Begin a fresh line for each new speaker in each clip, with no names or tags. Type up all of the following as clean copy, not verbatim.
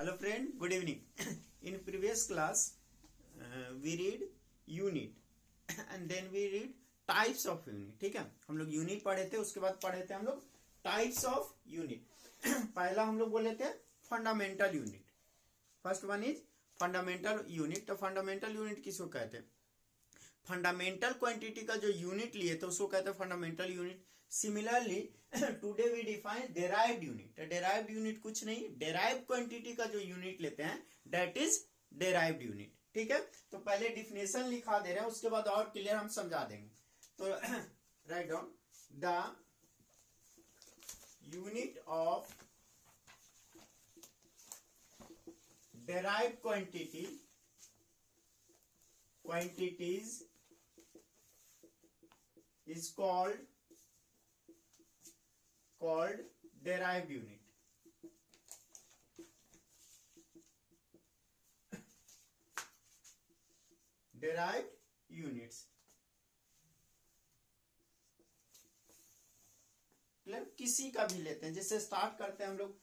Hello friend, good evening. In previous class, we read unit and then we read types of unit. ठीक है, हम लोग unit पढ़े थे, उसके बाद पढ़े थे हम लोग टाइप्स ऑफ यूनिट. पहला हम लोग बोले थे fundamental unit. First one is fundamental unit. तो फंडामेंटल यूनिट किसको कहते हैं? फंडामेंटल क्वांटिटी का जो यूनिट लिए थे उसको कहते हैं fundamental unit. Similarly today we define derived unit. Derived unit कुछ नहीं, डेराइव्ड क्वांटिटी का जो यूनिट लेते हैं दैट इज डेराइव्ड यूनिट. ठीक है, तो पहले डिफिनेशन लिखा दे रहे हैं, उसके बाद और क्लियर हम समझा देंगे. तो write down the unit of derived quantities is called derived unit. Derived units. किसी का भी लेते हैं, जैसे स्टार्ट करते हैं हम लोग,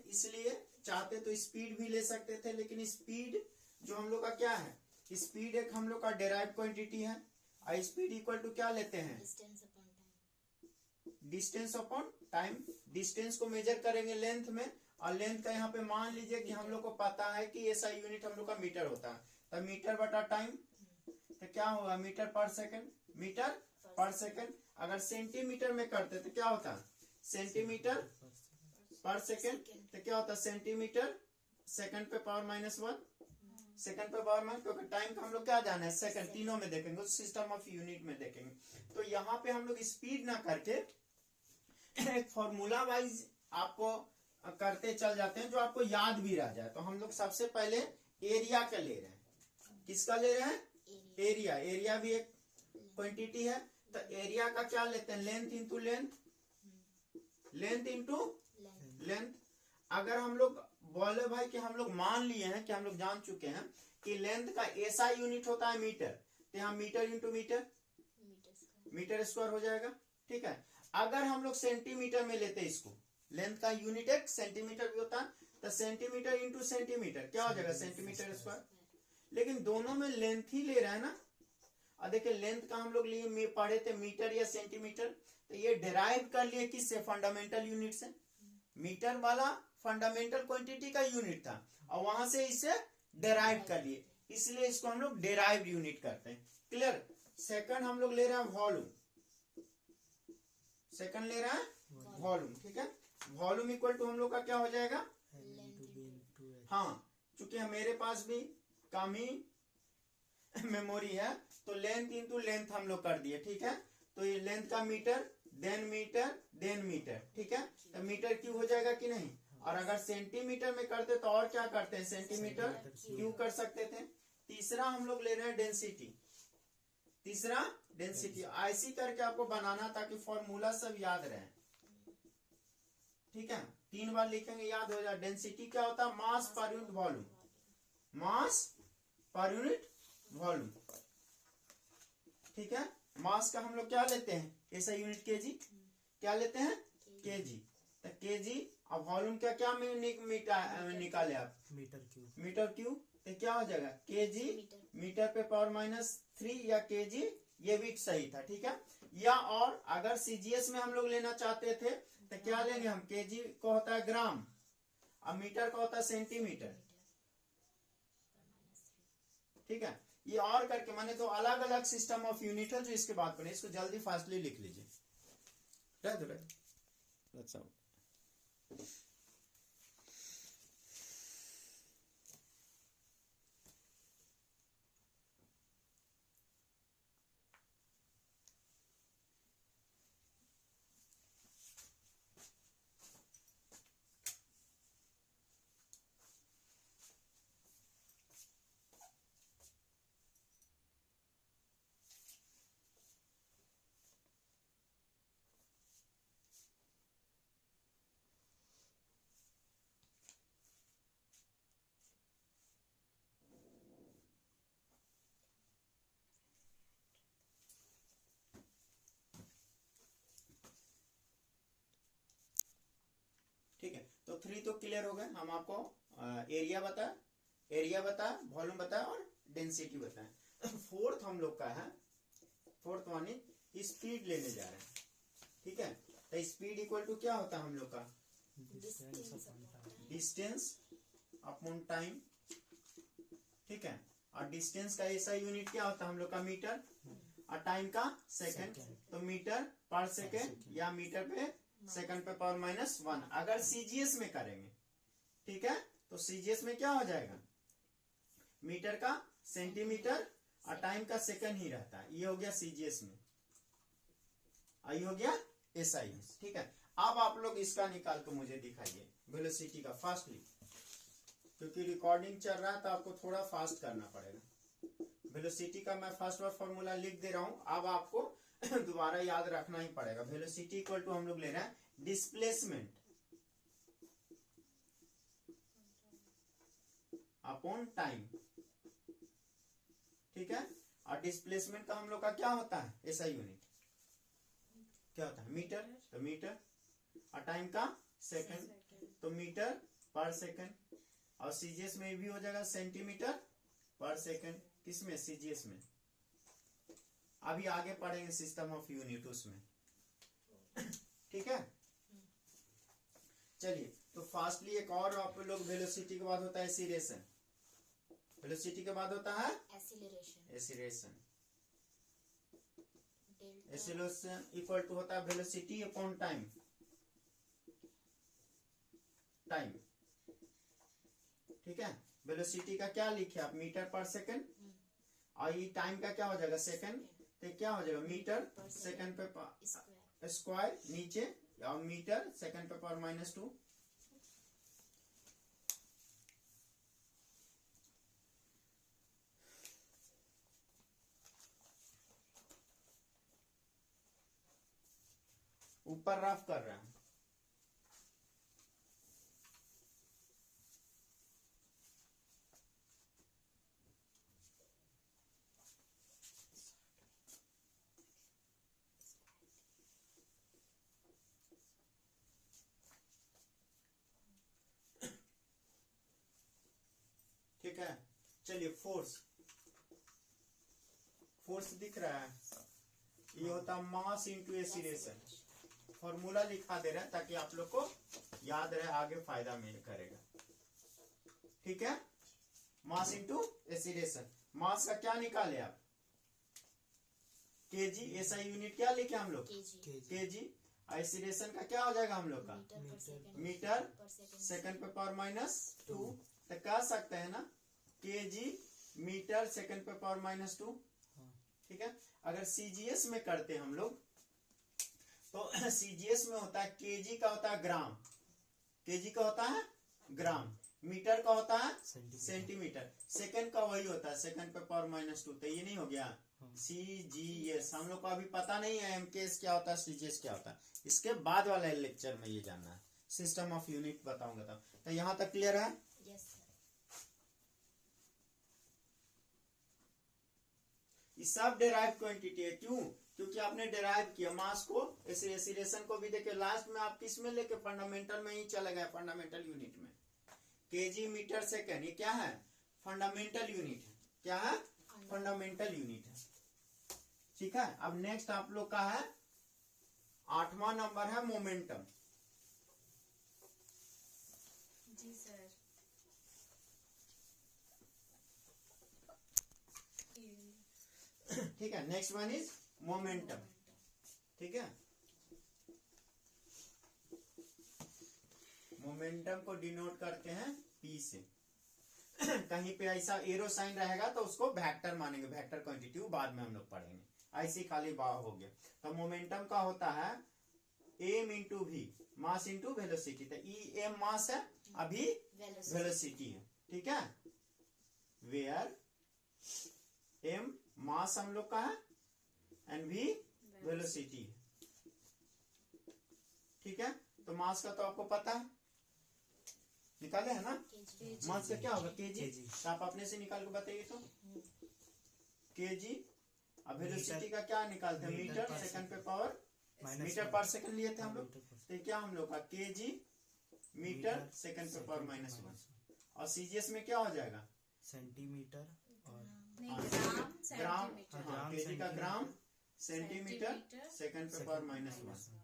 इसलिए चाहते तो स्पीड भी ले सकते थे, लेकिन स्पीड जो हम लोग का क्या है, स्पीड एक हम लोग का डेराइव क्वांटिटी है. और स्पीड इक्वल टू क्या लेते हैं? Distance upon time. डिस्टेंस को मेजर करेंगे लेंथ में, और लेंथ का यहाँ पे मान लीजिए कि हम लोग को पता है कि ऐसा यूनिट हम लोग का मीटर होता है, तो मीटर बटा टाइम, तो क्या होगा? मीटर पर सेकंड. मीटर पर सेकंड. अगर सेंटीमीटर में करते तो क्या होता? सेंटीमीटर पर सेकंड. तो क्या होता? सेंटीमीटर सेकंड पे पावर -1, सेकंड पे पावर -, क्योंकि टाइम का हम लोग क्या जाना है? सेकंड. तीनों में देखेंगे, उस सिस्टम ऑफ यूनिट में देखेंगे. तो यहाँ पे हम लोग स्पीड ना करके एक फॉर्मूला वाइज आपको करते चल जाते हैं, जो आपको याद भी रह जाए. तो हम लोग सबसे पहले एरिया का ले रहे हैं. किसका ले रहे हैं? एरिया. एरिया भी एक क्वांटिटी है. तो एरिया का क्या लेते हैं? Length into length. Length into length. अगर हम लोग बोले भाई कि हम लोग मान लिए हैं कि हम लोग जान चुके हैं कि लेंथ का ऐसा यूनिट होता है मीटर, तो यहाँ metre into metre, metre square हो जाएगा. ठीक है. अगर हम लोग सेंटीमीटर में लेते इसको, लेंथ का यूनिट एक सेंटीमीटर भी होता है, तो सेंटीमीटर इंटू सेंटीमीटर क्या हो जाएगा? Centimetre square. लेकिन दोनों में लेंथ ही ले रहा है ना. और देखिए लेंथ का हम लोग लिए पढ़े थे मीटर या सेंटीमीटर, तो ये डेराइव कर लिए किससे? फंडामेंटल यूनिट से. मीटर वाला फंडामेंटल क्वांटिटी का यूनिट था, और वहां से इसे डेराइव कर लिए, इसलिए इसको हम लोग डेराइव्ड यूनिट करते हैं. क्लियर. सेकंड हम लोग ले रहे हैं वॉल्यूम. सेकंड ले रहे हैं वॉल्यूम. ठीक है. वॉल्यूम इक्वल टू हम लोग का क्या हो जाएगा? हाँ, चूंकि मेरे पास भी कम ही मेमोरी है, तो लेंथ इंटू लेंथ हम लोग कर दिए. ठीक है. तो ये लेंथ का metre, then metre, then metre. ठीक है. तो मीटर क्यूब हो जाएगा कि नहीं? और अगर सेंटीमीटर में करते तो और क्या करते हैं? सेंटीमीटर क्यूब कर सकते थे. तीसरा हम लोग ले रहे हैं डेंसिटी. तीसरा डेंसिटी. ऐसी करके आपको बनाना ताकि फॉर्मूला सब याद रहे. ठीक है. 3 बार लिखेंगे, याद हो जाए. डेंसिटी क्या होता है? मास पर यूनिट वॉल्यूम. मास पर यूनिट वॉल्यूम. ठीक है. मास का हम लोग क्या लेते हैं? ऐसा यूनिट केजी. क्या लेते हैं? केजी. तो केजी. अब वॉल्यूम क्या क्या निकाले आप? Metre cube. Metre cube. तो क्या हो जाएगा? केजी मीटर पे पावर -3 या केजी, ये भी सही था. ठीक है. या और अगर सीजीएस में हम लोग लेना चाहते थे तो क्या लेंगे हम? केजी को होता है ग्राम, और मीटर का होता है सेंटीमीटर. ठीक है. ये और करके माने तो अलग अलग सिस्टम ऑफ यूनिट है जो इसके बाद पढ़े. इसको जल्दी फास्टली लिख लीजिए. That's all. ठीक है. तो 3 तो क्लियर हो गए. हम आपको एरिया बताया, वॉल्यूम बताया और डेंसिटी बताया। फोर्थ हम लोग का है, फोर्थ वन इज स्पीड लेने जा रहे हैं, ठीक है। तो स्पीड इक्वल टू क्या होता है हम लोग का, डिस्टेंस अपॉन टाइम, ठीक है। और डिस्टेंस का ऐसा यूनिट क्या होता है हम लोग का, मीटर, और टाइम का सेकंड। तो मीटर पर सेकंड या मीटर पे सेकंड पे पावर -1 अगर सीजीएस में करेंगे, ठीक है। तो सीजीएस में क्या हो जाएगा, मीटर का सेंटीमीटर और टाइम का सेकंड ही रहता है। ये हो गया सीजीएस में, ये हो गया एसआई में, ठीक है। अब आप लोग इसका निकाल के मुझे दिखाइए वेलोसिटी का फास्टली, क्योंकि रिकॉर्डिंग चल रहा है तो आपको थोड़ा फास्ट करना पड़ेगा। वेलोसिटी का मैं फर्स्ट बार फॉर्मूला लिख दे रहा हूं, अब आपको दोबारा याद रखना ही पड़ेगा। वेलोसिटी इक्वल टू हम लोग ले रहे हैं डिस्प्लेसमेंट अपॉन टाइम, ठीक है। और डिस्प्लेसमेंट का हम लोग का क्या होता है, ऐसा यूनिट क्या होता है, मीटर, तो मीटर, और टाइम का सेकंड, तो मीटर पर सेकंड, और सीजीएस में भी हो जाएगा सेंटीमीटर पर सेकंड, किसमें, सीजीएस में। अभी आगे पढ़ेंगे सिस्टम ऑफ यूनिट उसमें, ठीक है। चलिए, तो फास्टली एक और आप लोग, वेलोसिटी के बाद होता है एक्सीलरेशन, वेलोसिटी के बाद होता है एक्सीलरेशन। एक्सीलरेशन इक्वल टू होता है वेलोसिटी अपॉन टाइम, टाइम, ठीक है। वेलोसिटी का क्या लिखे आप, मीटर पर सेकंड, और ये टाइम का क्या हो जाएगा, सेकंड, तो क्या हो जाएगा, मीटर सेकंड पे स्क्वायर नीचे, और मीटर सेकंड पे पावर -2। ऊपर रफ कर रहे हैं, ठीक है। चलिए, फोर्स, फोर्स दिख रहा है, ये होता है मास इंटू एक्सीलरेशन। फॉर्मूला लिखा दे रहा है ताकि आप लोग को याद रहे, आगे फायदा मिल करेगा, ठीक है। मास इंटू एक्सीलरेशन, मास का क्या निकाले आप, केजी, ऐसा यूनिट क्या लिखे हम लोग, केजी। एक्सीलरेशन का क्या हो जाएगा हम लोग का, मीटर सेकंड पे पावर -2, तो कह सकते हैं ना केजी मीटर सेकंड पे पावर -2, ठीक है। अगर सीजीएस में करते हम लोग, तो सीजीएस में होता है केजी का होता है ग्राम, केजी का होता है ग्राम, मीटर का होता है सेंटीमीटर, सेकंड का वही होता है सेकंड पे पावर -2। तो ये नहीं हो गया सीजीएस, हम लोग को अभी पता नहीं है एमकेएस क्या होता है, सीजीएस क्या होता है, इसके बाद वाले लेक्चर में ये जानना है, सिस्टम ऑफ यूनिट बताऊंगा तब। तो यहां तक क्लियर है, ये सब डेराइव क्वांटिटी है, क्यों, क्योंकि आपने डेराइव किया मास को, एक्सीलरेशन को भी देखे, लास्ट में आप किस में लेके, फंडामेंटल में ही चले गए, फंडामेंटल यूनिट में। केजी मीटर सेकंड, ये क्या है, फंडामेंटल यूनिट है, क्या है, फंडामेंटल यूनिट है, ठीक है। अब नेक्स्ट आप लोग का है 8वां नंबर है मोमेंटम,
जी सर।
ठीक है। नेक्स्ट वन इज मोमेंटम, ठीक है। मोमेंटम को डिनोट करते हैं पी से। कहीं पे ऐसा एरो साइन रहेगा तो उसको वेक्टर मानेंगे, वेक्टर क्वांटिटी, बाद में हम लोग पढ़ेंगे, ऐसे खाली बाह हो गया। तो मोमेंटम का होता है M into V, mass into velocity. तो ई एम मास है, अभी वेलोसिटी है, ठीक है। वेयर एम मास हम लोग का है एंड वी वेलोसिटी है, ठीक है। तो मास का तो आपको पता है, निकाले है ना, मास का क्या होगा केजी, तो आप अपने से निकाल के बताइए तो केजी। अब वेलोसिटी का क्या निकालते हैं, मीटर सेकंड पे पावर, मीटर पर सेकंड लिए थे हम लोग, तो क्या हम लोग का केजी मीटर सेकंड पे पावर -1। और सीजीएस में क्या हो जाएगा?
सेंटीमीटर और
नहीं,
हाँ,
ग्राम
ग्राम,
सेंटीमीटर।
हाँ, केजी का ग्राम सेंटीमीटर
सेंटीमीटर,
सेकंड पे पावर माइनस वन।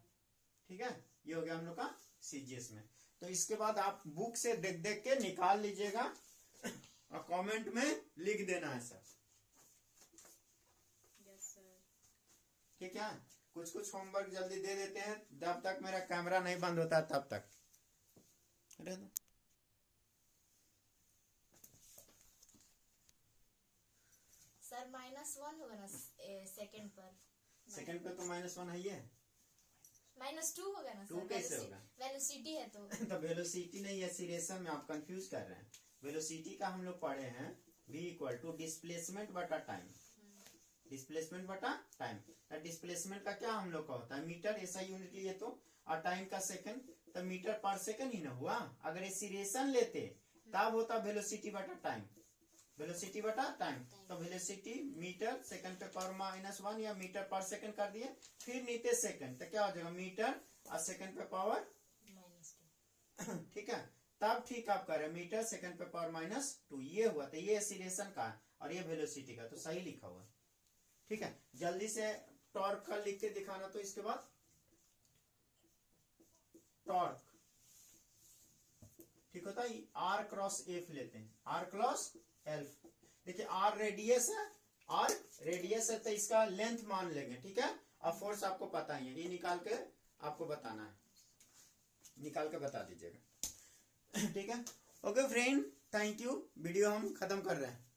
ठीक है, ये हो गया हम लोग का सीजीएस में। तो इसके बाद आप बुक से देख देख के निकाल लीजिएगा और कमेंट में लिख देना है सर।
Yes sir.
ठीक है, कुछ कुछ होमवर्क जल्दी दे देते हैं जब तक मेरा कैमरा नहीं बंद होता तब तक। अरे दो।
सर -1 होगा ना सेकंड पर?
सेकंड पे तो -1 है, ये
-2 होगा ना
2
सर?
कैसे होगा?
वेलोसिटी है तो।
तो वेलोसिटी नहीं है, एक्सीलरेशन में आप कंफ्यूज कर रहे हैं। वेलोसिटी का हम लोग पढ़े हैं v इक्वल टू डिस्प्लेसमेंट बटा टाइम। डिस्प्लेसमेंट बटा टाइम। डिस्प्लेसमेंट का क्या हम लोग का होता है? मीटर, ऐसा यूनिट लिए तो, और टाइम का सेकंड, तो मीटर पर सेकंड ही ना हुआ। अगर एक्सीलरेशन लेते तब होता वेलोसिटी बटा टाइम। वेलोसिटी बटा टाइम, तो वेलोसिटी मीटर सेकंड पे पावर -1 या मीटर पर सेकंड कर दिए, फिर नीचे सेकंड, तो क्या हो जाएगा? मीटर और सेकंड पे पावर
-2।
ठीक है, तब ठीक आप कर रहे हैं, मीटर सेकंड पे पावर -2 ये हुआ। तो ये एक्सीलरेशन का और ये वेलोसिटी का, तो सही लिखा हुआ। ठीक है, जल्दी से टॉर्क का लिख के दिखाना। तो इसके बाद टॉर्क ठीक होता है, आर क्रॉस एफ लेते हैं, आर क्रॉस एफ। देखिए आर रेडियस है, आर रेडियस है, तो इसका लेंथ मान लेंगे। ठीक है, और फोर्स आपको पता ही है, ये निकाल के आपको बताना है, निकाल के बता दीजिएगा। ठीक है, okay friend, thank you. Video हम खत्म कर रहे हैं।